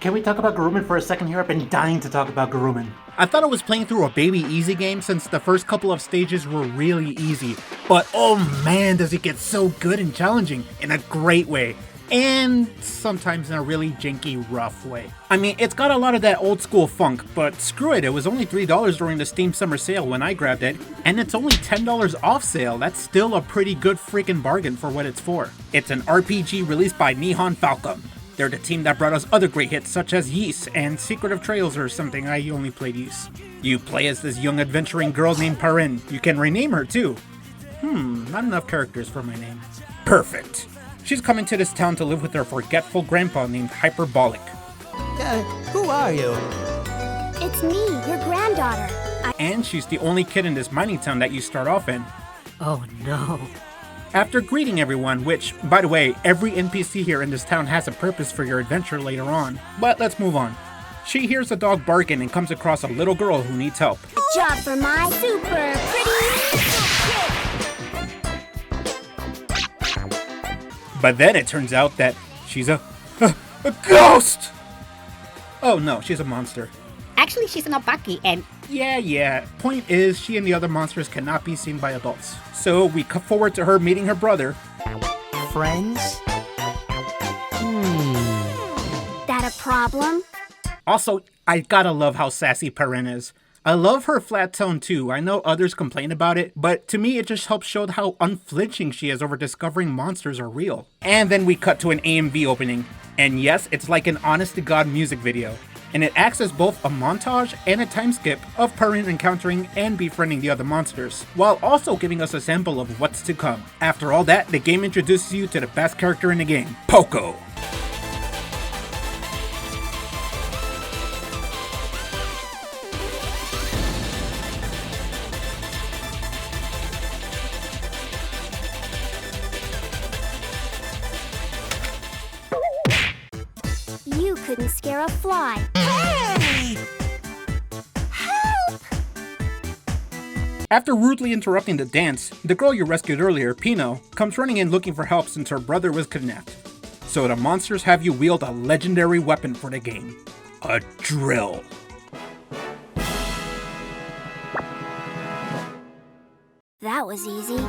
Can we talk about Gurumin for a second here? I've been dying to talk about Gurumin. I thought I was playing through a baby easy game since the first couple of stages were really easy, but oh man does it get so good and challenging in a great way, and sometimes in a really janky, rough way. I mean, it's got a lot of that old school funk, but screw it, it was only $3 during the Steam Summer Sale when I grabbed it, and it's only $10 off sale. That's still a pretty good freaking bargain for what it's for. It's an RPG released by Nihon Falcom. They're the team that brought us other great hits such as Ys and Secret of Trails or something. I only played Ys. You play as this young adventuring girl named Parin. You can rename her too. Not enough characters for my name. Perfect. She's coming to this town to live with her forgetful grandpa named Hyperbolic. Who are you? It's me, your granddaughter. And she's the only kid in this mining town that you start off in. Oh no. After greeting everyone, which, by the way, every NPC here in this town has a purpose for your adventure later on. But let's move on. She hears a dog barking and comes across a little girl who needs help. Good job for my super pretty. But then it turns out that she's a ghost! Oh no, she's a monster. Actually, she's an Obaki, and Yeah. Point is, she and the other monsters cannot be seen by adults. So we cut forward to her meeting her brother. Friends? That a problem? Also, I gotta love how sassy Parin is. I love her flat tone too. I know others complain about it, but to me it just helps show how unflinching she is over discovering monsters are real. And then we cut to an AMV opening. And yes, it's like an honest-to-God music video. And it acts as both a montage and a time skip of Parin encountering and befriending the other monsters, while also giving us a sample of what's to come. After all that, the game introduces you to the best character in the game, Poco. You couldn't scare a fly. Hey! Help! After rudely interrupting the dance, the girl you rescued earlier, Pino, comes running in looking for help since her brother was kidnapped. So the monsters have you wield a legendary weapon for the game, a drill. That was easy.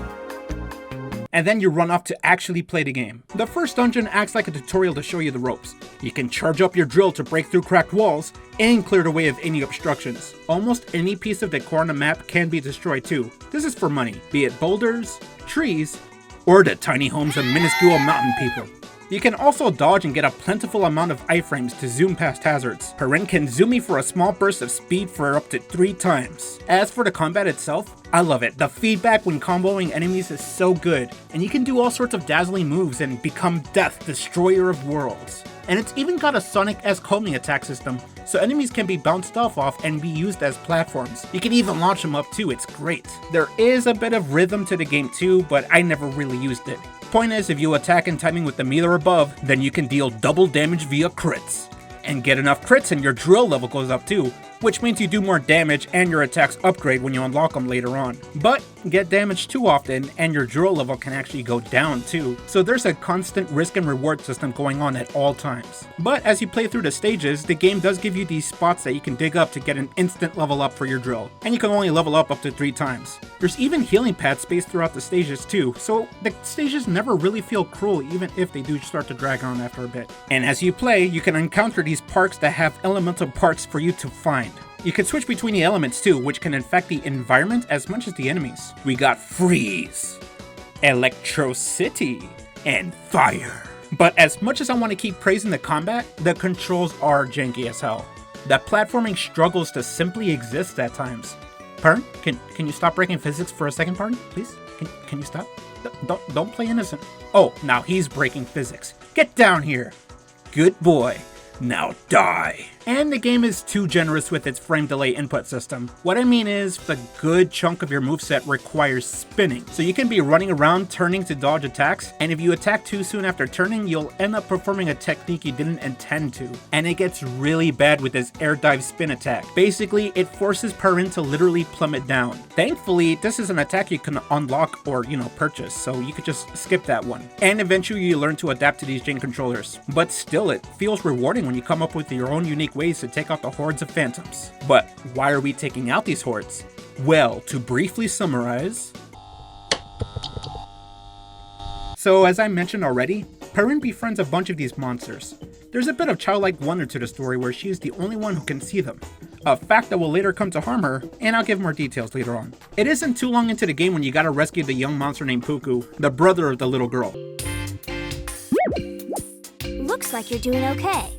And then you run off to actually play the game. The first dungeon acts like a tutorial to show you the ropes. You can charge up your drill to break through cracked walls and clear the way of any obstructions. Almost any piece of decor on the map can be destroyed too. This is for money, be it boulders, trees, or the tiny homes of minuscule mountain people. You can also dodge and get a plentiful amount of iframes to zoom past hazards. Parin can zoom me for a small burst of speed for up to 3 times. As for the combat itself, I love it. The feedback when comboing enemies is so good, and you can do all sorts of dazzling moves and become Death, Destroyer of Worlds. And it's even got a Sonic-esque homing attack system, so enemies can be bounced off and be used as platforms. You can even launch them up too, it's great. There is a bit of rhythm to the game too, but I never really used it. Point is, if you attack in timing with the meter above, then you can deal double damage via crits. And get enough crits and your drill level goes up too, which means you do more damage and your attacks upgrade when you unlock them later on. But get damaged too often and your drill level can actually go down too, so there's a constant risk and reward system going on at all times. But as you play through the stages, the game does give you these spots that you can dig up to get an instant level up for your drill, and you can only level up to 3 times. There's even healing pads spaced throughout the stages too, so the stages never really feel cruel even if they do start to drag on after a bit. And as you play, you can encounter these parks that have elemental parts for you to find. You can switch between the elements too, which can infect the environment as much as the enemies. We got freeze, electricity, and fire. But as much as I want to keep praising the combat, the controls are janky as hell. The platforming struggles to simply exist at times. Pardon? Can you stop breaking physics for a second, pardon? Please? Can you stop? Don't play innocent. Oh, now he's breaking physics. Get down here. Good boy. Now die. And the game is too generous with its frame delay input system. What I mean is, the good chunk of your moveset requires spinning. So you can be running around turning to dodge attacks, and if you attack too soon after turning, you'll end up performing a technique you didn't intend to. And it gets really bad with this air dive spin attack. Basically, it forces Perrin to literally plummet down. Thankfully, this is an attack you can unlock or, purchase, so you could just skip that one. And eventually you learn to adapt to these Jane controllers. But still, it feels rewarding when you come up with your own unique ways to take out the hordes of phantoms. But why are we taking out these hordes? Well, to briefly summarize... So as I mentioned already, Perrin befriends a bunch of these monsters. There's a bit of childlike wonder to the story where she is the only one who can see them. A fact that will later come to harm her, and I'll give more details later on. It isn't too long into the game when you gotta rescue the young monster named Puku, the brother of the little girl. Looks like you're doing okay.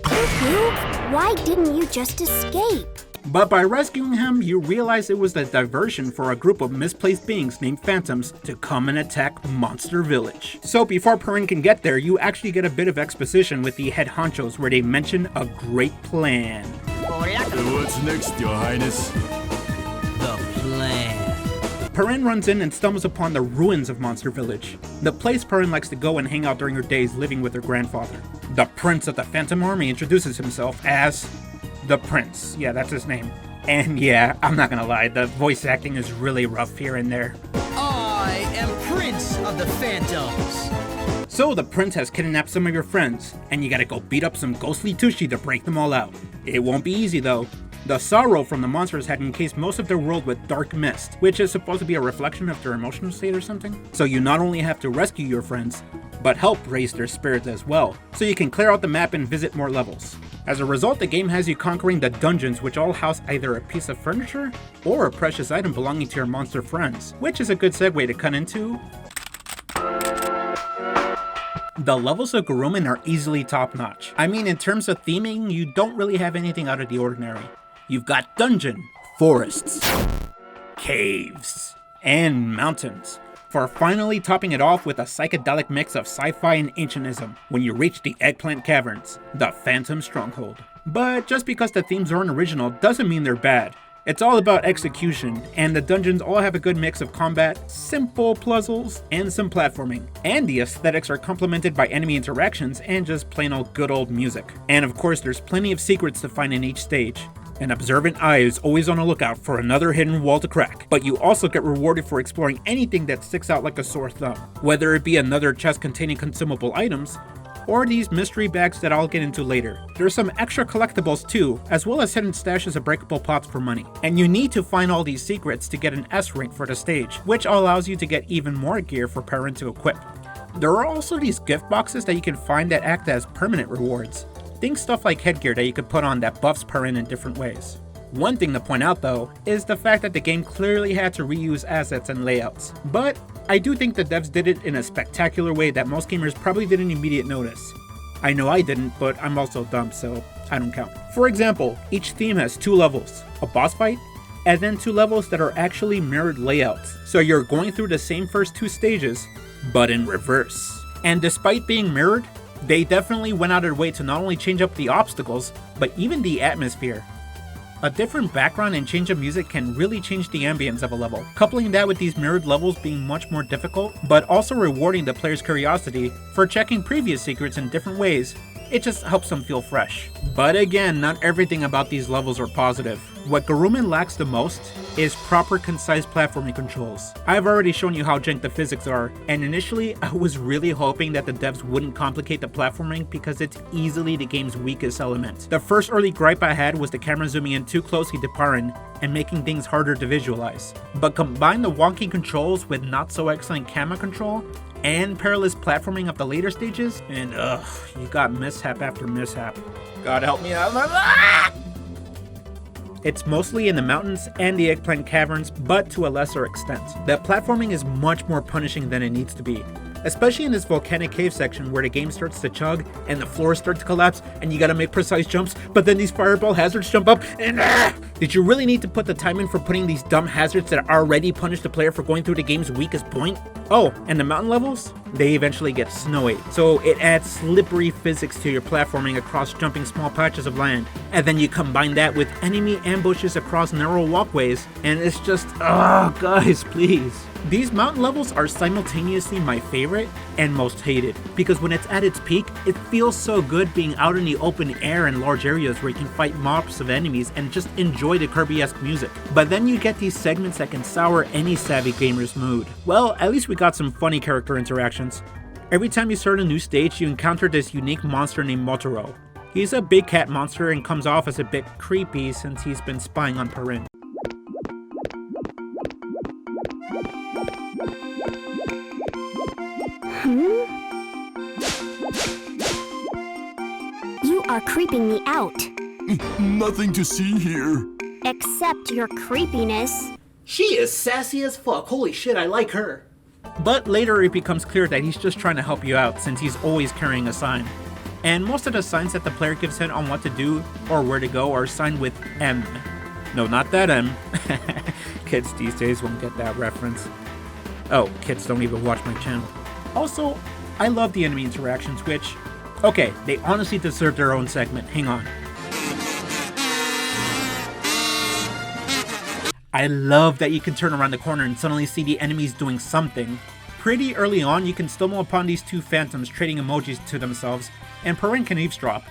Cuckoo, why didn't you just escape? But by rescuing him, you realize it was the diversion for a group of misplaced beings named Phantoms to come and attack Monster Village. So before Perrin can get there, you actually get a bit of exposition with the head honchos where they mention a great plan. What's next, Your Highness? The plan. Perrin runs in and stumbles upon the ruins of Monster Village, the place Perrin likes to go and hang out during her days living with her grandfather. The Prince of the Phantom Army introduces himself as the Prince. Yeah, that's his name. And yeah, I'm not gonna lie, the voice acting is really rough here and there. I am Prince of the Phantoms. So the Prince has kidnapped some of your friends, and you gotta go beat up some ghostly Tushy to break them all out. It won't be easy though. The sorrow from the monsters had encased most of their world with dark mist, which is supposed to be a reflection of their emotional state or something. So you not only have to rescue your friends, but help raise their spirits as well, so you can clear out the map and visit more levels. As a result, the game has you conquering the dungeons, which all house either a piece of furniture or a precious item belonging to your monster friends, which is a good segue to cut into... The levels of Gurumin are easily top-notch. I mean, in terms of theming, you don't really have anything out of the ordinary. You've got dungeon, forests, caves, and mountains, for finally topping it off with a psychedelic mix of sci-fi and ancientism when you reach the Eggplant Caverns, the Phantom Stronghold. But just because the themes aren't original doesn't mean they're bad. It's all about execution, and the dungeons all have a good mix of combat, simple puzzles, and some platforming. And the aesthetics are complemented by enemy interactions and just plain old good old music. And of course, there's plenty of secrets to find in each stage. An observant eye is always on the lookout for another hidden wall to crack, but you also get rewarded for exploring anything that sticks out like a sore thumb, whether it be another chest containing consumable items, or these mystery bags that I'll get into later. There's some extra collectibles too, as well as hidden stashes of breakable pots for money. And you need to find all these secrets to get an S rank for the stage, which allows you to get even more gear for Perrin to equip. There are also these gift boxes that you can find that act as permanent rewards. Think stuff like headgear that you could put on that buffs Perrin in different ways. One thing to point out though, is the fact that the game clearly had to reuse assets and layouts. But I do think the devs did it in a spectacular way that most gamers probably didn't immediately notice. I know I didn't, but I'm also dumb, so I don't count. For example, each theme has 2 levels, a boss fight, and then 2 levels that are actually mirrored layouts. So you're going through the same first 2 stages, but in reverse. And despite being mirrored, they definitely went out of their way to not only change up the obstacles, but even the atmosphere. A different background and change of music can really change the ambience of a level. Coupling that with these mirrored levels being much more difficult, but also rewarding the player's curiosity for checking previous secrets in different ways, it just helps them feel fresh. But again, not everything about these levels are positive. What Gurumin lacks the most is proper concise platforming controls. I've already shown you how jank the physics are, and initially I was really hoping that the devs wouldn't complicate the platforming because it's easily the game's weakest element. The first early gripe I had was the camera zooming in too closely to Perrin and making things harder to visualize. But combine the wonky controls with not so excellent camera control and perilous platforming of the later stages, and you got mishap after mishap. God help me out. It's mostly in the mountains and the Eggplant Caverns, but to a lesser extent. The platforming is much more punishing than it needs to be, especially in this volcanic cave section where the game starts to chug and the floors start to collapse and you gotta make precise jumps, but then these fireball hazards jump up and Did you really need to put the time in for putting these dumb hazards that already punish the player for going through the game's weakest point? Oh, and the mountain levels? They eventually get snowy, so it adds slippery physics to your platforming across jumping small patches of land. And then you combine that with enemy ambushes across narrow walkways, and it's just, oh guys, please. These mountain levels are simultaneously my favorite and most hated, because when it's at its peak, it feels so good being out in the open air in large areas where you can fight mobs of enemies and just enjoy the Kirby-esque music. But then you get these segments that can sour any savvy gamer's mood. Well, at least we got some funny character interactions. Every time you start a new stage, you encounter this unique monster named Motoro. He's a big cat monster and comes off as a bit creepy since he's been spying on Perrin. You are creeping me out. Nothing to see here. Except your creepiness. She is sassy as fuck, holy shit, I like her. But later it becomes clear that he's just trying to help you out since he's always carrying a sign. And most of the signs that the player gives him on what to do or where to go are signed with M. No, not that M. Kids these days won't get that reference. Oh, kids don't even watch my channel. Also, I love the enemy interactions, which, okay, they honestly deserve their own segment. Hang on. I love that you can turn around the corner and suddenly see the enemies doing something. Pretty early on, you can stumble upon these two phantoms trading emojis to themselves, and Perrin can eavesdrop.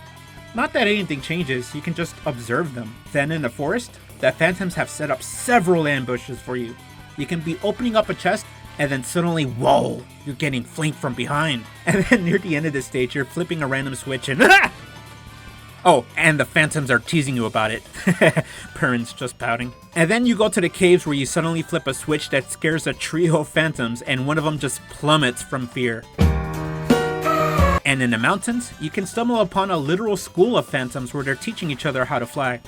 Not that anything changes, you can just observe them. Then in the forest, the phantoms have set up several ambushes for you. You can be opening up a chest, and then suddenly, whoa, you're getting flanked from behind. And then near the end of the stage, you're flipping a random switch and oh, and the phantoms are teasing you about it. Perrin's just pouting. And then you go to the caves where you suddenly flip a switch that scares a trio of phantoms and one of them just plummets from fear. And in the mountains, you can stumble upon a literal school of phantoms where they're teaching each other how to fly.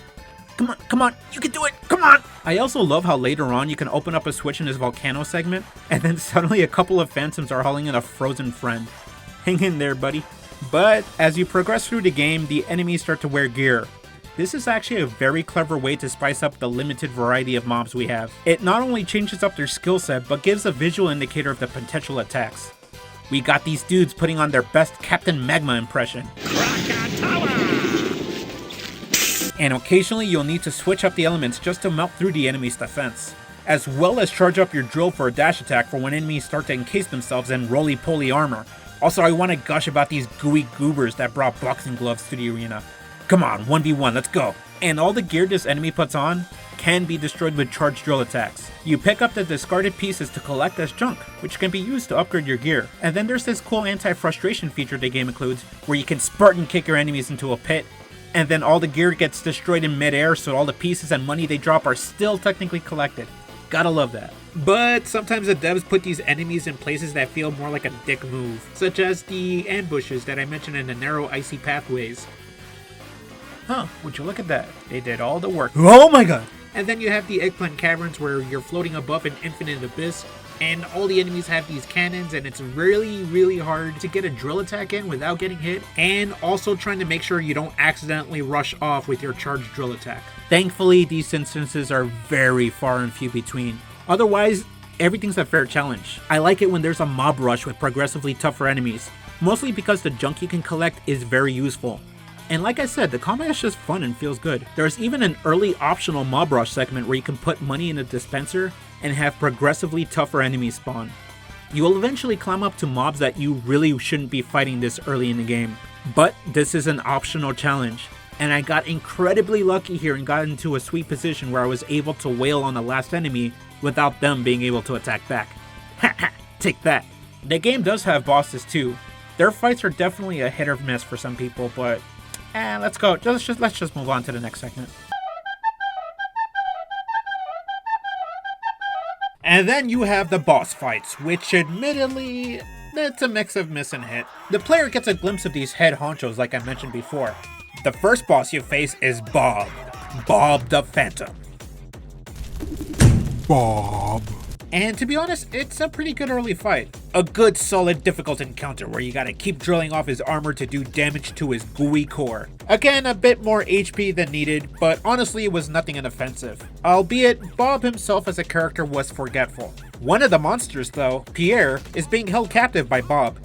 Come on, you can do it, come on! I also love how later on you can open up a switch in this volcano segment, and then suddenly a couple of phantoms are hauling in a frozen friend. Hang in there, buddy. But as you progress through the game, the enemies start to wear gear. This is actually a very clever way to spice up the limited variety of mobs we have. It not only changes up their skill set, but gives a visual indicator of the potential attacks. We got these dudes putting on their best Captain Magma impression. And occasionally you'll need to switch up the elements just to melt through the enemy's defense, as well as charge up your drill for a dash attack for when enemies start to encase themselves in roly-poly armor. Also, I want to gush about these gooey goobers that brought boxing gloves to the arena. Come on, 1v1, let's go. And all the gear this enemy puts on can be destroyed with charged drill attacks. You pick up the discarded pieces to collect as junk, which can be used to upgrade your gear. And then there's this cool anti-frustration feature the game includes, where you can Spartan kick your enemies into a pit, and then all the gear gets destroyed in midair, so all the pieces and money they drop are still technically collected. Gotta love that. But sometimes the devs put these enemies in places that feel more like a dick move, such as the ambushes that I mentioned in the narrow icy pathways. Huh, would you look at that? They did all the work. Oh my god! And then you have the eggplant caverns where you're floating above an infinite abyss, and all the enemies have these cannons, and it's really hard to get a drill attack in without getting hit, and also trying to make sure you don't accidentally rush off with your charged drill attack. Thankfully, these instances are very far and few between. Otherwise, everything's a fair challenge. I like it when there's a mob rush with progressively tougher enemies, mostly because the junk you can collect is very useful. And like I said, the combat is just fun and feels good. There's even an early optional mob rush segment where you can put money in a dispenser and have progressively tougher enemies spawn. You will eventually climb up to mobs that you really shouldn't be fighting this early in the game. But this is an optional challenge, and I got incredibly lucky here and got into a sweet position where I was able to wail on the last enemy without them being able to attack back. Haha, take that. The game does have bosses too. Their fights are definitely a hit or miss for some people, but let's go. Let's just move on to the next segment. And then you have the boss fights, which admittedly, it's a mix of miss and hit. The player gets a glimpse of these head honchos like I mentioned before. The first boss you face is Bob the Phantom. Bob. And to be honest, it's a pretty good early fight. A good solid difficult encounter where you gotta keep drilling off his armor to do damage to his gooey core. Again, a bit more HP than needed, but honestly it was nothing unoffensive. Albeit, Bob himself as a character was forgetful. One of the monsters though, Pierre, is being held captive by Bob.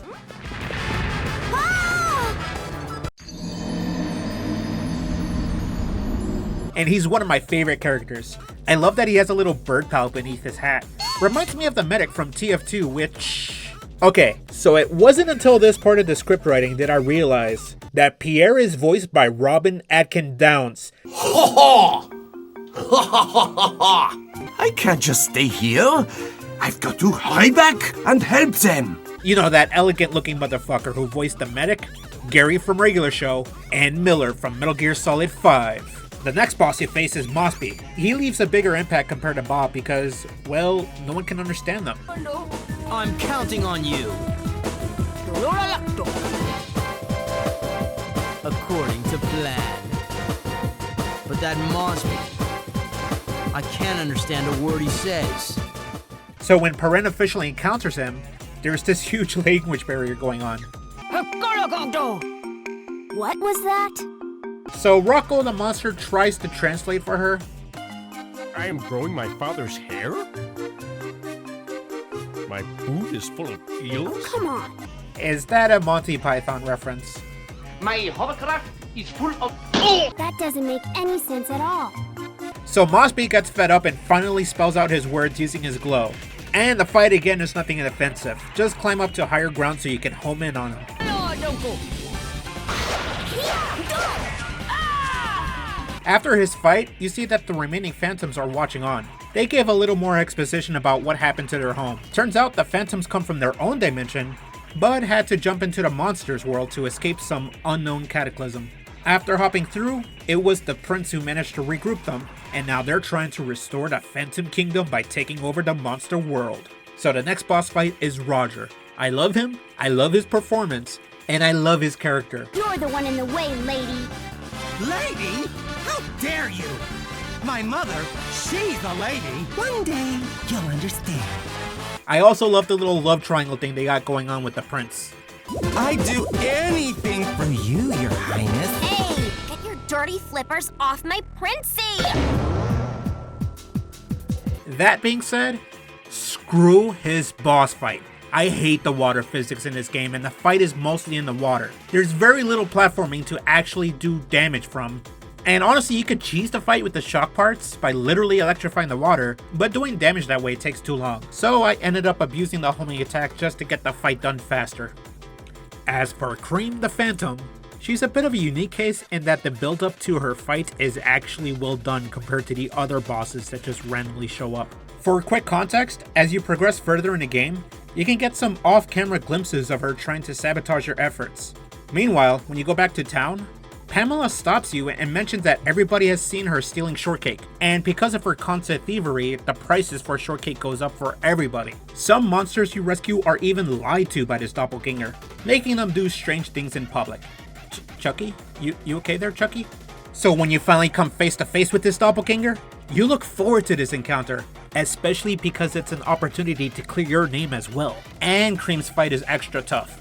And he's one of my favorite characters. I love that he has a little bird pal beneath his hat. Reminds me of the medic from TF2, which... Okay, so it wasn't until this part of the script writing that I realized that Pierre is voiced by Robin Atkin Downs. I can't just stay here. I've got to hurry back and help them. You know, that elegant looking motherfucker who voiced the medic, Gary from Regular Show, and Miller from Metal Gear Solid 5. The next boss you face is Mastiff. He leaves a bigger impact compared to Bob because, well, no one can understand them. I'm counting on you. According to plan. But that monster, I can't understand a word he says. So when Perrin officially encounters him, there's this huge language barrier going on. What was that? So Rocco the monster tries to translate for her. I am growing my father's hair? My boot is full of eels? Come on. Is that a Monty Python reference? My hovercraft is full of... That doesn't make any sense at all. So Mosby gets fed up and finally spells out his words using his glow. And the fight again is nothing offensive. Just climb up to higher ground so you can home in on him. No, don't go. After his fight, you see that the remaining Phantoms are watching on. They give a little more exposition about what happened to their home. Turns out the Phantoms come from their own dimension, but had to jump into the monsters world to escape some unknown cataclysm. After hopping through, it was the prince who managed to regroup them, and now they're trying to restore the Phantom Kingdom by taking over the monster world. So the next boss fight is Roger. I love him, I love his performance, and I love his character. You're the one in the way, lady. Lady? How dare you? My mother, she's a lady. One day, you'll understand. I also love the little love triangle thing they got going on with the prince. I'd do anything for you, your highness. Hey, get your dirty flippers off my princey! That being said, screw his boss fight. I hate the water physics in this game, and the fight is mostly in the water. There's very little platforming to actually do damage from. And honestly, you could cheese the fight with the shock parts by literally electrifying the water, but doing damage that way takes too long. So I ended up abusing the homing attack just to get the fight done faster. As for Cream the Phantom, she's a bit of a unique case in that the build up to her fight is actually well done compared to the other bosses that just randomly show up. For quick context, as you progress further in the game, you can get some off-camera glimpses of her trying to sabotage your efforts. Meanwhile, when you go back to town, Pamela stops you and mentions that everybody has seen her stealing shortcake, and because of her constant thievery, the prices for shortcake goes up for everybody. Some monsters you rescue are even lied to by this doppelganger, making them do strange things in public. Chucky? You okay there, Chucky? So when you finally come face to face with this doppelganger, you look forward to this encounter, especially because it's an opportunity to clear your name as well. And Cream's fight is extra tough.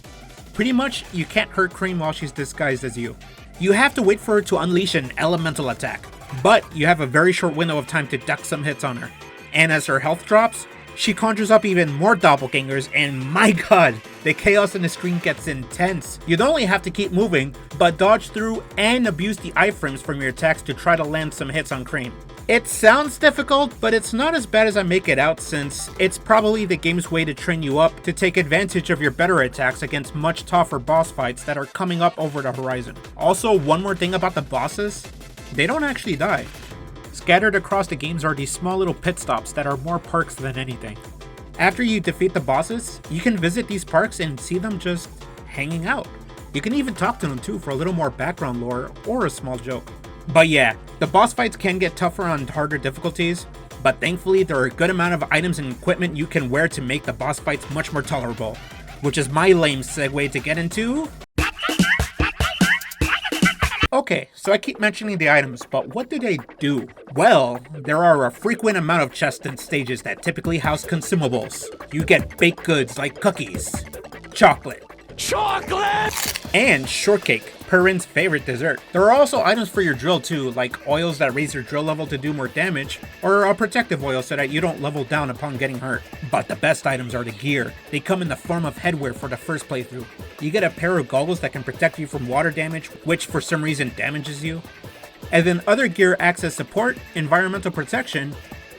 Pretty much, you can't hurt Cream while she's disguised as you. You have to wait for her to unleash an elemental attack, but you have a very short window of time to duck some hits on her. And as her health drops, she conjures up even more doppelgangers, and my god, the chaos on the screen gets intense. You don't only have to keep moving, but dodge through and abuse the iframes from your attacks to try to land some hits on Cream. It sounds difficult, but it's not as bad as I make it out, since it's probably the game's way to train you up to take advantage of your better attacks against much tougher boss fights that are coming up over the horizon. Also, one more thing about the bosses, they don't actually die. Scattered across the games are these small little pit stops that are more perks than anything. After you defeat the bosses, you can visit these parks and see them just hanging out. You can even talk to them too for a little more background lore or a small joke. But yeah, the boss fights can get tougher on harder difficulties, but thankfully there are a good amount of items and equipment you can wear to make the boss fights much more tolerable, which is my lame segue to get into Okay, so I keep mentioning the items, but what do they do? Well, there are a frequent amount of chests and stages that typically house consumables. You get baked goods like cookies, chocolate, and shortcake, Perrin's favorite dessert. There are also items for your drill too, like oils that raise your drill level to do more damage, or a protective oil so that you don't level down upon getting hurt. But the best items are the gear. They come in the form of headwear for the first playthrough. You get a pair of goggles that can protect you from water damage, which for some reason damages you. And then other gear acts as support, environmental protection,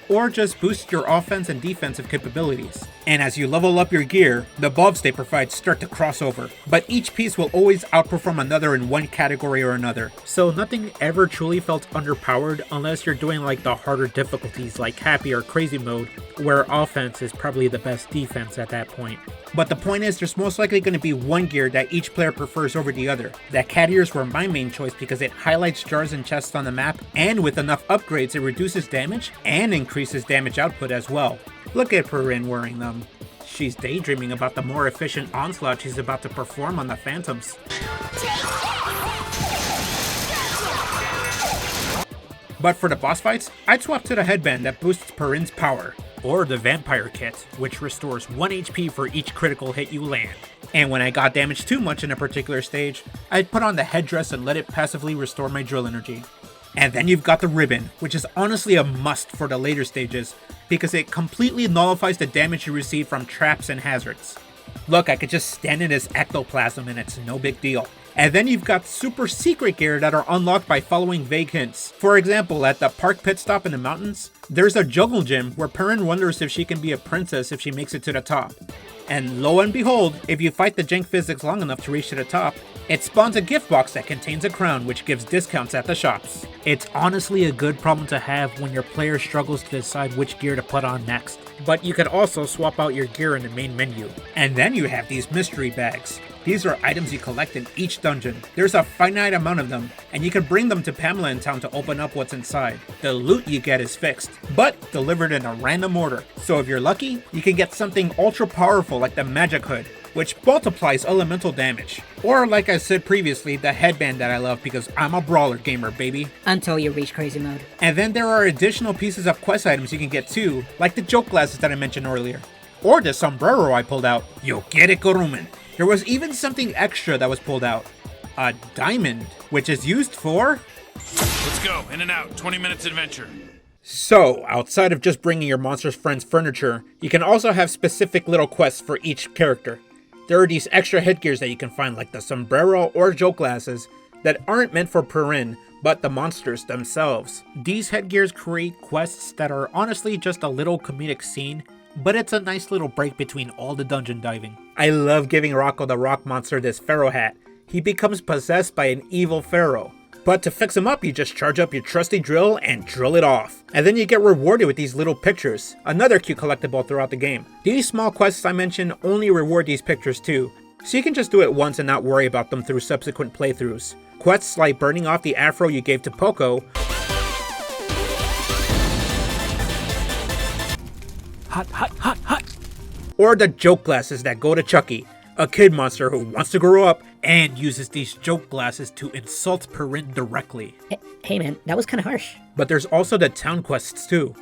or just boost your offense and defensive capabilities. And as you level up your gear, the buffs they provide start to cross over, but each piece will always outperform another in one category or another. So nothing ever truly felt underpowered unless you're doing like the harder difficulties like happy or crazy mode, where offense is probably the best defense at that point. But the point is, there's most likely going to be one gear that each player prefers over the other. The cat ears were my main choice because it highlights jars and chests on the map, and with enough upgrades it reduces damage and increases damage output as well. Look at Perrin wearing them. She's daydreaming about the more efficient onslaught she's about to perform on the phantoms. But for the boss fights, I'd swap to the headband that boosts Perrin's power, or the vampire kit, which restores 1 HP for each critical hit you land. And when I got damaged too much in a particular stage, I'd put on the headdress and let it passively restore my drill energy. And then you've got the ribbon, which is honestly a must for the later stages, because it completely nullifies the damage you receive from traps and hazards. Look, I could just stand in this ectoplasm and it's no big deal. And then you've got super secret gear that are unlocked by following vague hints. For example, at the park pit stop in the mountains, there's a juggle gym where Perrin wonders if she can be a princess if she makes it to the top. And lo and behold, if you fight the jank physics long enough to reach to the top, it spawns a gift box that contains a crown which gives discounts at the shops. It's honestly a good problem to have when your player struggles to decide which gear to put on next. But you could also swap out your gear in the main menu. And then you have these mystery bags. These are items you collect in each dungeon. There's a finite amount of them, and you can bring them to Pamela in town to open up what's inside. The loot you get is fixed, but delivered in a random order. So if you're lucky, you can get something ultra powerful like the magic hood, which multiplies elemental damage. Or like I said previously, the headband that I love because I'm a brawler gamer, baby. Until you reach crazy mode. And then there are additional pieces of quest items you can get too, like the joke glasses that I mentioned earlier. Or the sombrero I pulled out. Yo get it, Gurumin. There was even something extra that was pulled out. A diamond, which is used for... Let's go, in and out, 20 minutes adventure. So, outside of just bringing your monster's friend's furniture, you can also have specific little quests for each character. There are these extra headgears that you can find, like the sombrero or joke glasses, that aren't meant for Perrin, but the monsters themselves. These headgears create quests that are honestly just a little comedic scene, but it's a nice little break between all the dungeon diving. I love giving Rocco the rock monster this pharaoh hat. He becomes possessed by an evil pharaoh. But to fix him up, you just charge up your trusty drill and drill it off. And then you get rewarded with these little pictures, another cute collectible throughout the game. These small quests I mentioned only reward these pictures too, so you can just do it once and not worry about them through subsequent playthroughs. Quests like burning off the afro you gave to Poco, hot, or the joke glasses that go to Chucky, a kid monster who wants to grow up and uses these joke glasses to insult Perrin directly. Hey man, that was kind of harsh. But there's also the town quests too,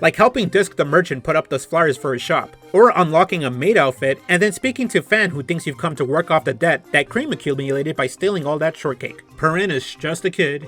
like helping Disc the merchant put up those flyers for his shop, or unlocking a maid outfit and then speaking to Fan who thinks you've come to work off the debt that Cream accumulated by stealing all that shortcake. Perrin is just a kid,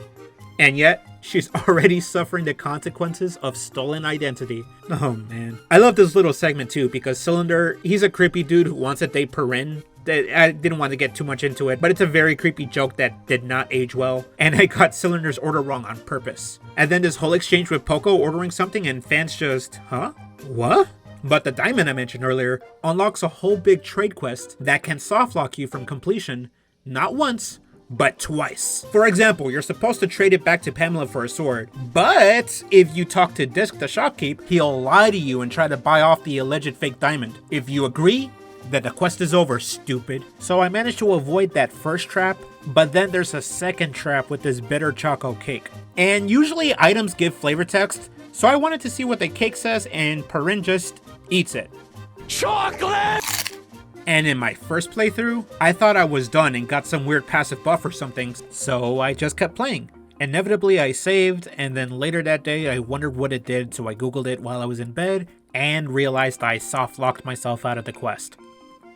and yet she's already suffering the consequences of stolen identity. Oh man. I love this little segment too because Cylinder, he's a creepy dude who wants to date Perrin. I didn't want to get too much into it, but it's a very creepy joke that did not age well, and I got Cylinder's order wrong on purpose. And then this whole exchange with Poco ordering something and Fans just, huh? What? But the diamond I mentioned earlier unlocks a whole big trade quest that can softlock you from completion, not once, but twice. For example, you're supposed to trade it back to Pamela for a sword, but if you talk to Disc the shopkeep, he'll lie to you and try to buy off the alleged fake diamond. If you agree, then the quest is over, stupid. So I managed to avoid that first trap, but then there's a second trap with this bitter choco cake. And usually items give flavor text, so I wanted to see what the cake says and Perrin just eats it. Chocolate! And in my first playthrough, I thought I was done and got some weird passive buff or something, so I just kept playing. Inevitably I saved, and then later that day I wondered what it did, so I googled it while I was in bed and realized I soft locked myself out of the quest.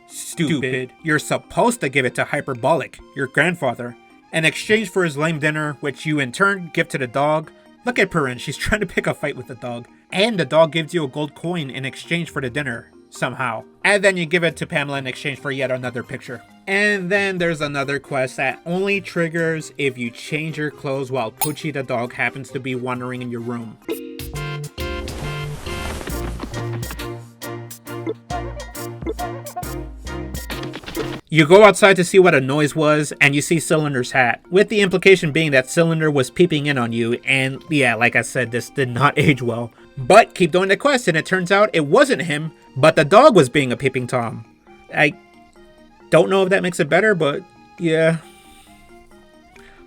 Stupid. You're supposed to give it to Hyperbolic, your grandfather, in exchange for his lame dinner, which you in turn give to the dog. Look at Perrin, she's trying to pick a fight with the dog. And the dog gives you a gold coin in exchange for the dinner, somehow. And then you give it to Pamela in exchange for yet another picture. And then there's another quest that only triggers if you change your clothes while Poochie the dog happens to be wandering in your room. You go outside to see what a noise was, and you see Cylinder's hat, with the implication being that Cylinder was peeping in on you, and yeah, like I said, this did not age well. But keep doing the quest, and it turns out it wasn't him, but the dog was being a peeping Tom. I don't know if that makes it better, but yeah.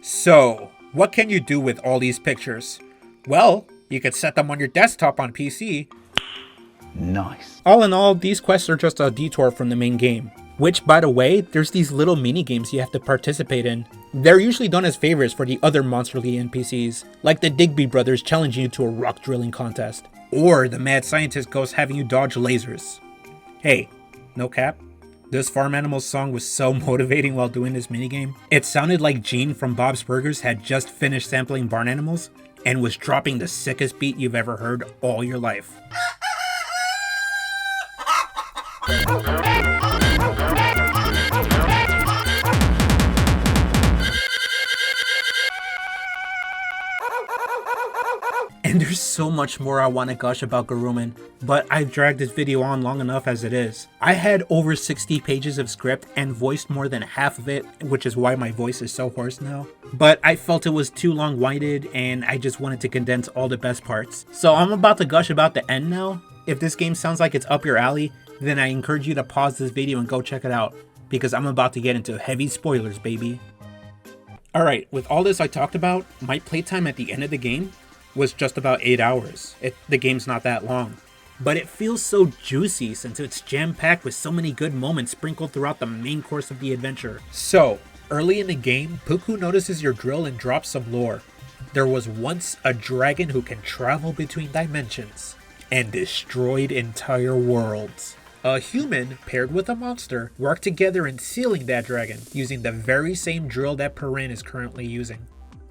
So, what can you do with all these pictures? Well, you could set them on your desktop on PC. Nice. All in all, these quests are just a detour from the main game. Which, by the way, there's these little mini games you have to participate in. They're usually done as favors for the other monsterly NPCs, like the Digby brothers challenging you to a rock drilling contest, or the mad scientist ghost having you dodge lasers. Hey, no cap, this Farm Animals song was so motivating while doing this minigame. It sounded like Gene from Bob's Burgers had just finished sampling Barn Animals and was dropping the sickest beat you've ever heard all your life. And there's so much more I want to gush about Gurumin, but I've dragged this video on long enough as it is. I had over 60 pages of script and voiced more than half of it, which is why my voice is so hoarse now. But I felt it was too long-winded and I just wanted to condense all the best parts. So I'm about to gush about the end now. If this game sounds like it's up your alley, then I encourage you to pause this video and go check it out, because I'm about to get into heavy spoilers, baby. Alright, with all this I talked about, my playtime at the end of the game was just about 8 hours. The game's not that long. But it feels so juicy since it's jam-packed with so many good moments sprinkled throughout the main course of the adventure. So, early in the game, Puku notices your drill and drops some lore. There was once a dragon who can travel between dimensions and destroyed entire worlds. A human paired with a monster worked together in sealing that dragon using the very same drill that Perrin is currently using.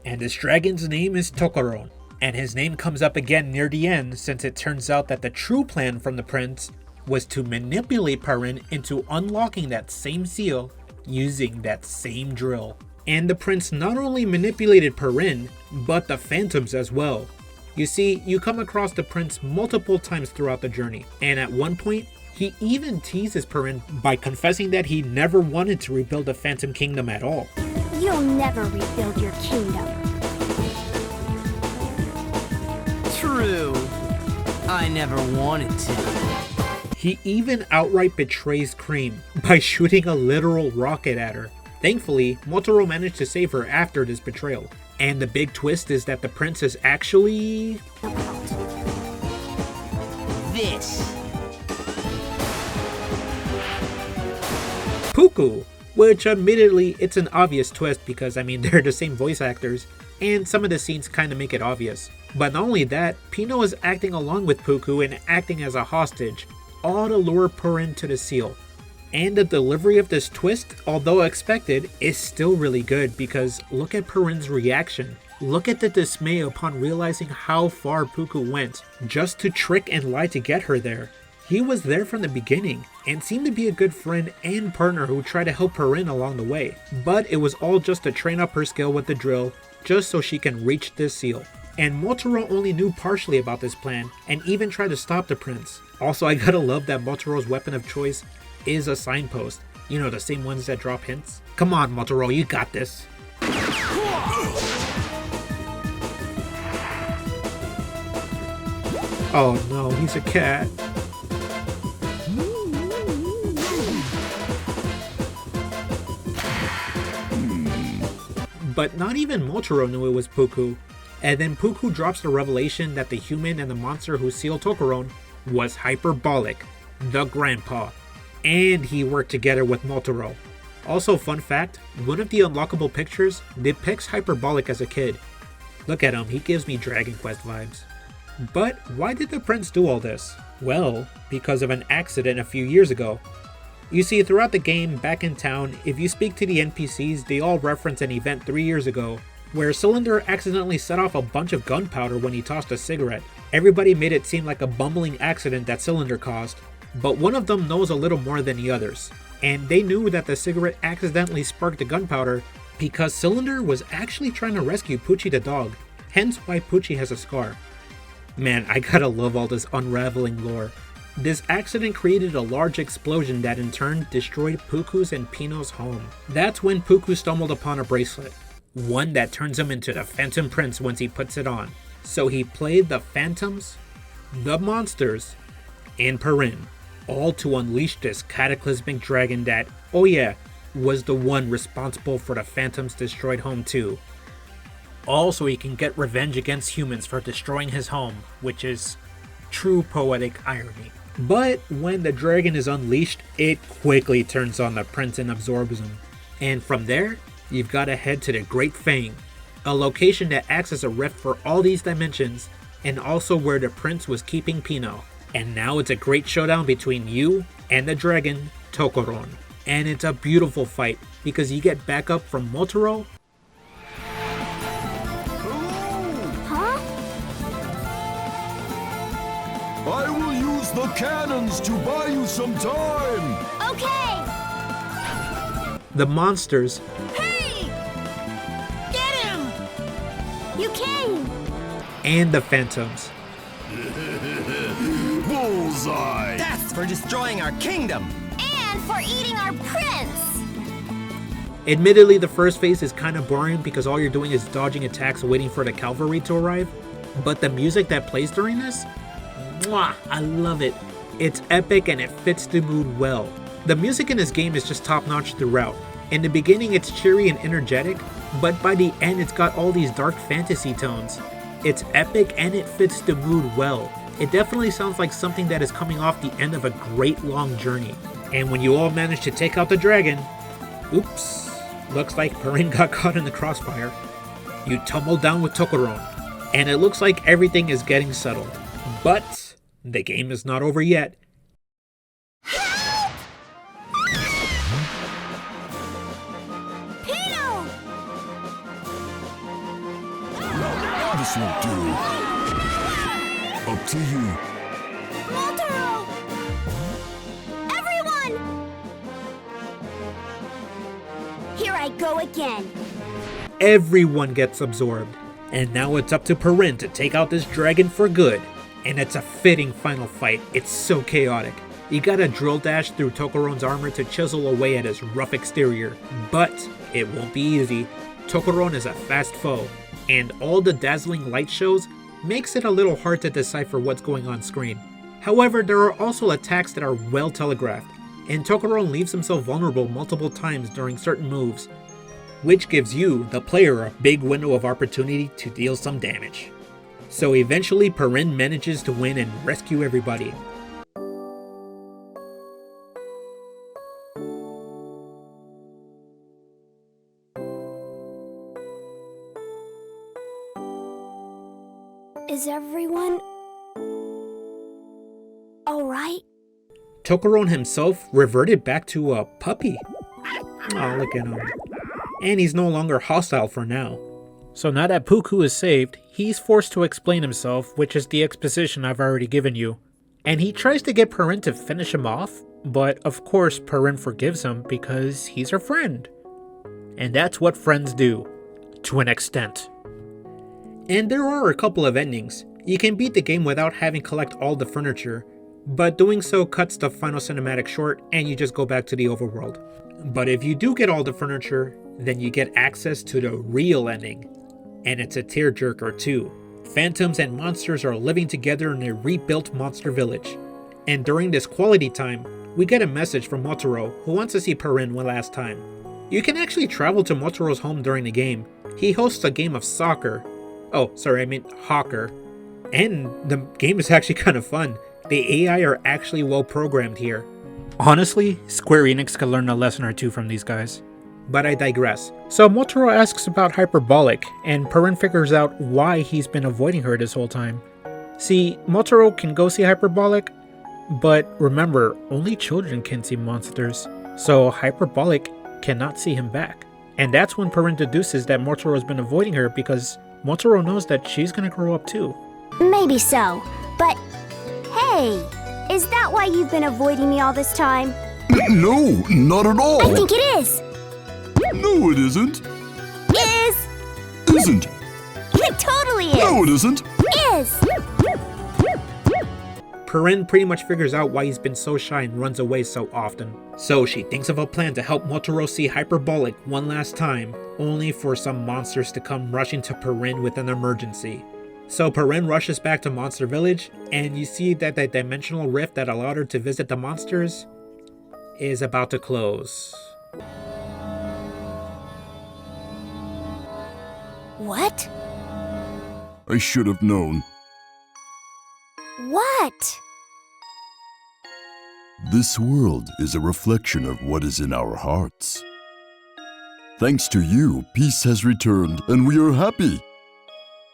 And this dragon's name is Tokoro. And his name comes up again near the end since it turns out that the true plan from the prince was to manipulate Perrin into unlocking that same seal using that same drill. And the prince not only manipulated Perrin, but the phantoms as well. You see, you come across the prince multiple times throughout the journey, and at one point, he even teases Perrin by confessing that he never wanted to rebuild the Phantom Kingdom at all. You'll never rebuild your kingdom. True. I never wanted to. He even outright betrays Cream by shooting a literal rocket at her. Thankfully, Motaro managed to save her after this betrayal. And the big twist is that the prince is actually... This. Puku, which admittedly it's an obvious twist because they're the same voice actors, and some of the scenes kinda make it obvious. But not only that, Pino is acting along with Puku and acting as a hostage, all to lure Perrin to the seal. And the delivery of this twist, although expected, is still really good because look at Perrin's reaction. Look at the dismay upon realizing how far Puku went just to trick and lie to get her there. He was there from the beginning and seemed to be a good friend and partner who tried to help Perrin along the way. But it was all just to train up her skill with the drill just so she can reach this seal. And Motaro only knew partially about this plan and even tried to stop the prince. Also, I gotta love that Motaro's weapon of choice is a signpost. You know, the same ones that drop hints. Come on, Motaro, you got this. Oh no, he's a cat. But not even Motaro knew it was Puku. And then Puku drops the revelation that the human and the monster who sealed Tokoron was Hyperbolic, the grandpa. and he worked together with Motaro. Also, fun fact, one of the unlockable pictures depicts Hyperbolic as a kid. Look at him, he gives me Dragon Quest vibes. But why did the prince do all this? Well, because of an accident a few years ago. You see, throughout the game, back in town, if you speak to the NPCs, they all reference an event 3 years ago, where Cylinder accidentally set off a bunch of gunpowder when he tossed a cigarette. Everybody made it seem like a bumbling accident that Cylinder caused, but one of them knows a little more than the others, and they knew that the cigarette accidentally sparked the gunpowder because Cylinder was actually trying to rescue Poochie the dog, hence why Poochie has a scar. Man, I gotta love all this unraveling lore. This accident created a large explosion that in turn destroyed Puku's and Pino's home. That's when Puku stumbled upon a bracelet, one that turns him into the Phantom Prince once he puts it on. So he played the Phantoms, the Monsters, and Perrin, all to unleash this cataclysmic dragon that, oh yeah, was the one responsible for the Phantom's destroyed home too. All so he can get revenge against humans for destroying his home, which is true poetic irony. But when the dragon is unleashed, it quickly turns on the prince and absorbs him. And from there, you've got to head to the Great Fang, a location that acts as a rift for all these dimensions, and also where the prince was keeping Pino. And now it's a great showdown between you and the dragon, Tokoron. And it's a beautiful fight, because you get backup from Motaro. Huh? I will use the cannons to buy you some time! Okay! The monsters. Hey! Get him! You came! And the phantoms. Bullseye! That's for destroying our kingdom! And for eating our prince! Admittedly, the first phase is kind of boring because all you're doing is dodging attacks waiting for the cavalry to arrive. But the music that plays during this? Mwah! I love it. It's epic and it fits the mood well. The music in this game is just top notch throughout. In the beginning it's cheery and energetic, but by the end it's got all these dark fantasy tones. It's epic and it fits the mood well. It definitely sounds like something that is coming off the end of a great long journey. And when you all manage to take out the dragon, oops, looks like Perrin got caught in the crossfire. You tumble down with Tokoron, and it looks like everything is getting settled. But the game is not over yet. Pino! This won't do. Up to you. Motaro! Everyone! Here I go again. Everyone gets absorbed. And now it's up to Perrin to take out this dragon for good. And it's a fitting final fight. It's so chaotic. You gotta drill dash through Tokoron's armor to chisel away at his rough exterior. But it won't be easy. Tokoron is a fast foe. And all the dazzling light shows makes it a little hard to decipher what's going on screen. However, there are also attacks that are well telegraphed, and Tokoron leaves himself vulnerable multiple times during certain moves, which gives you, the player, a big window of opportunity to deal some damage. So eventually Perrin manages to win and rescue everybody. Is everyone alright? Tokoron himself reverted back to a puppy. Oh, look at him. And he's no longer hostile for now. So now that Puku is saved, he's forced to explain himself, which is the exposition I've already given you. And he tries to get Perrin to finish him off, but of course Perrin forgives him because he's her friend. And that's what friends do, to an extent. And there are a couple of endings. You can beat the game without having to collect all the furniture, but doing so cuts the final cinematic short and you just go back to the overworld. But if you do get all the furniture, then you get access to the real ending. And it's a tearjerker too. Phantoms and monsters are living together in a rebuilt monster village. And during this quality time, we get a message from Motaro who wants to see Perrin one last time. You can actually travel to Motaro's home during the game. He hosts a game of soccer. Oh, sorry, I meant Hawker. And the game is actually kind of fun. The AI are actually well programmed here. Honestly, Square Enix could learn a lesson or two from these guys. But I digress. So Motaro asks about Hyperbolic, and Perrin figures out why he's been avoiding her this whole time. See, Motaro can go see Hyperbolic, but remember, only children can see monsters, so Hyperbolic cannot see him back. And that's when Perrin deduces that Motaro's been avoiding her because Motaro knows that she's gonna grow up too. Maybe so, but hey, is that why you've been avoiding me all this time? No, not at all. I think it is. No, it isn't. Is. Isn't. It totally is. No, it isn't. Is. Perrin pretty much figures out why he's been so shy and runs away so often. So she thinks of a plan to help Motaro see Hyperbolic one last time, only for some monsters to come rushing to Perrin with an emergency. So Perrin rushes back to Monster Village, and you see that the dimensional rift that allowed her to visit the monsters is about to close. What? I should have known. What? This world is a reflection of what is in our hearts. Thanks to you, peace has returned, and we are happy.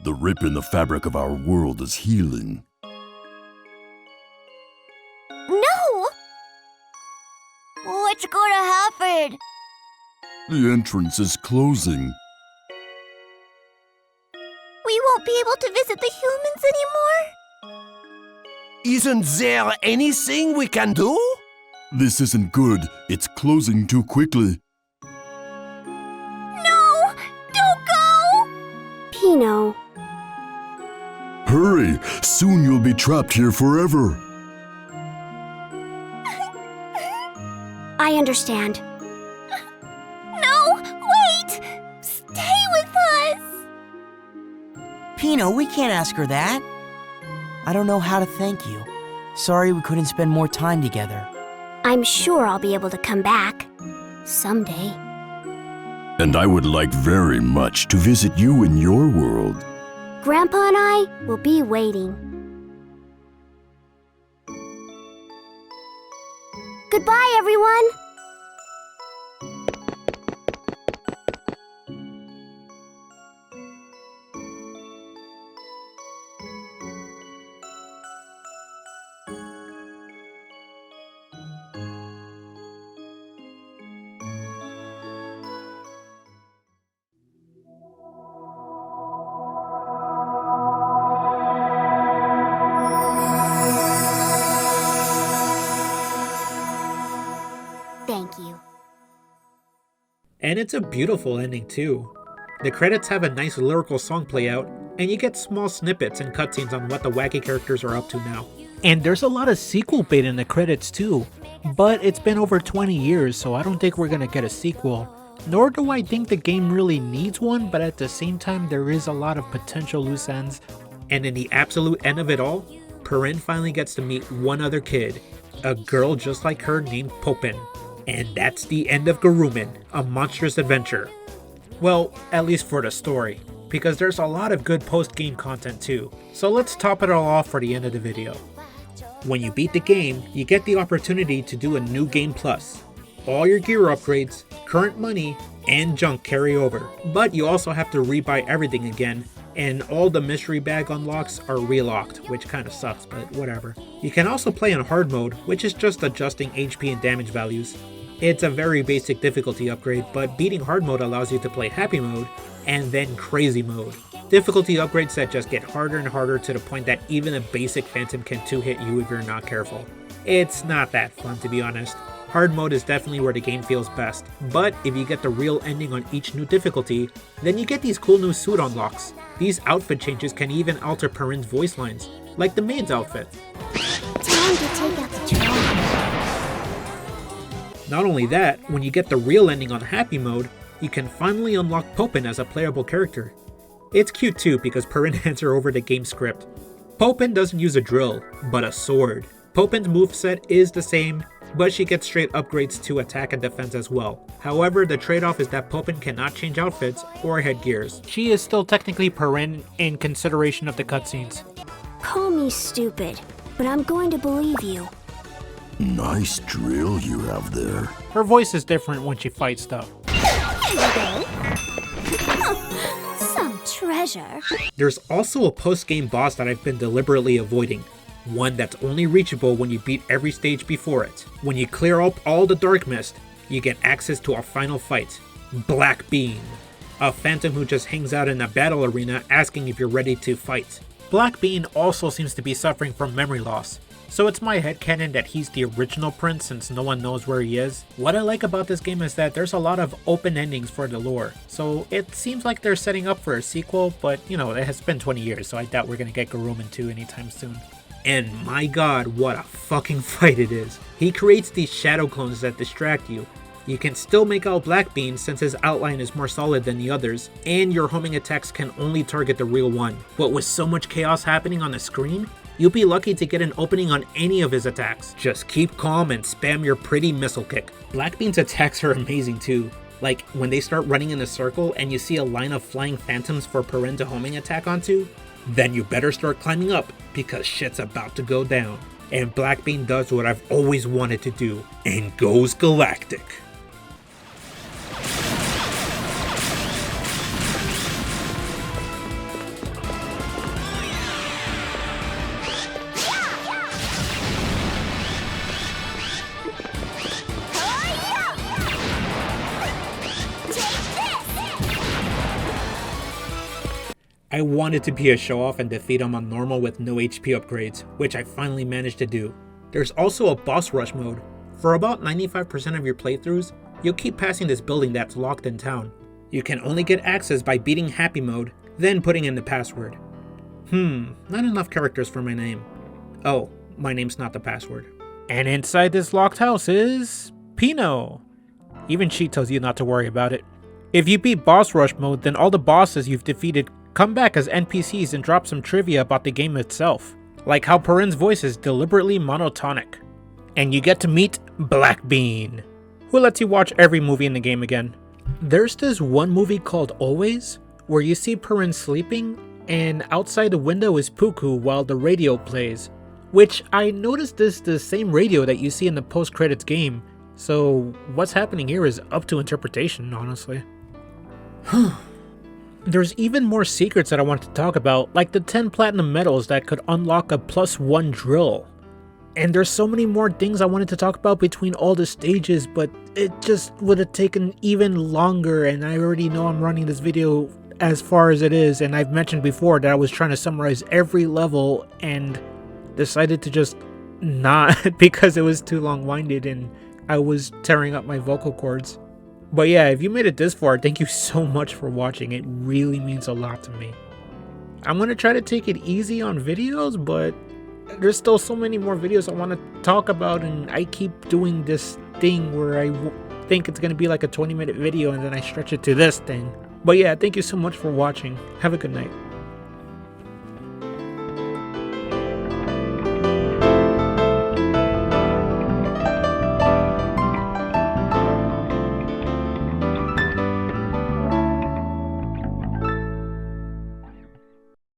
The rip in the fabric of our world is healing. No! What's gonna happen? The entrance is closing. We won't be able to visit the humans anymore? Isn't there anything we can do? This isn't good. It's closing too quickly. No! Don't go! Pino. Hurry! Soon you'll be trapped here forever. I understand. No! Wait! Stay with us! Pino, we can't ask her that. I don't know how to thank you. Sorry we couldn't spend more time together. I'm sure I'll be able to come back. Someday. And I would like very much to visit you in your world. Grandpa and I will be waiting. Goodbye, everyone! Thank you. And it's a beautiful ending too. The credits have a nice lyrical song play out, and you get small snippets and cutscenes on what the wacky characters are up to now. And there's a lot of sequel bait in the credits too, but it's been over 20 years, so I don't think we're gonna get a sequel. Nor do I think the game really needs one, but at the same time there is a lot of potential loose ends. And in the absolute end of it all, Perrin finally gets to meet one other kid, a girl just like her named Popin. And that's the end of Gurumin, a Monstrous Adventure. Well, at least for the story, because there's a lot of good post-game content too. So let's top it all off for the end of the video. When you beat the game, you get the opportunity to do a new game plus. All your gear upgrades, current money, and junk carry over. But you also have to rebuy everything again, and all the mystery bag unlocks are relocked, which kinda sucks, but whatever. You can also play in hard mode, which is just adjusting HP and damage values. It's a very basic difficulty upgrade, but beating hard mode allows you to play happy mode, and then crazy mode. Difficulty upgrades that just get harder and harder to the point that even a basic Phantom can 2-hit you if you're not careful. It's not that fun, to be honest. Hard mode is definitely where the game feels best, but if you get the real ending on each new difficulty, then you get these cool new suit unlocks. These outfit changes can even alter Perrin's voice lines, like the maid's outfit. Time to take out the trash. Not only that, when you get the real ending on happy mode, you can finally unlock Popin as a playable character. It's cute too because Perrin hands her over the game script. Popin doesn't use a drill, but a sword. Popin's moveset is the same, but she gets straight upgrades to attack and defense as well. However, the trade-off is that Popin cannot change outfits or headgears. She is still technically Perrin in consideration of the cutscenes. Call me stupid, but I'm going to believe you. Nice drill you have there. Her voice is different when she fights stuff. Some treasure. There's also a post-game boss that I've been deliberately avoiding. One that's only reachable when you beat every stage before it. When you clear up all the dark mist, you get access to our final fight, Black Bean, a phantom who just hangs out in a battle arena asking if you're ready to fight. Black Bean also seems to be suffering from memory loss, so it's my headcanon that he's the original prince since no one knows where he is. What I like about this game is that there's a lot of open endings for the lore, so it seems like they're setting up for a sequel, but you know, it has been 20 years, so I doubt we're gonna get Gurumin 2 anytime soon. And my god, what a fucking fight it is. He creates these shadow clones that distract you. You can still make out Black Bean since his outline is more solid than the others, and your homing attacks can only target the real one. But with so much chaos happening on the screen, you'll be lucky to get an opening on any of his attacks. Just keep calm and spam your pretty missile kick. Black Bean's attacks are amazing too. Like when they start running in a circle and you see a line of flying phantoms for Perrin to homing attack onto, then you better start climbing up because shit's about to go down. And Black Bean does what I've always wanted to do and goes galactic. I wanted to be a show-off and defeat him on normal with no HP upgrades, which I finally managed to do. There's also a boss rush mode. For about 95% of your playthroughs, you'll keep passing this building that's locked in town. You can only get access by beating Happy Mode, then putting in the password. Not enough characters for my name. Oh, my name's not the password. And inside this locked house is Pino. Even she tells you not to worry about it. If you beat boss rush mode, then all the bosses you've defeated come back as NPCs and drop some trivia about the game itself, like how Perrin's voice is deliberately monotonic. And you get to meet Black Bean, who lets you watch every movie in the game again. There's this one movie called Always, where you see Perrin sleeping, and outside the window is Puku while the radio plays, which I noticed is the same radio that you see in the post-credits game, so what's happening here is up to interpretation, honestly. There's even more secrets that I want to talk about, like the 10 platinum medals that could unlock a +1 drill. And there's so many more things I wanted to talk about between all the stages, but it just would have taken even longer, and I already know I'm running this video as far as it is, and I've mentioned before that I was trying to summarize every level and decided to just not because it was too long-winded and I was tearing up my vocal cords. But yeah, if you made it this far, thank you so much for watching. It really means a lot to me. I'm going to try to take it easy on videos, but there's still so many more videos I want to talk about, and I keep doing this thing where I think it's going to be like a 20-minute video and then I stretch it to this thing. But yeah, thank you so much for watching. Have a good night.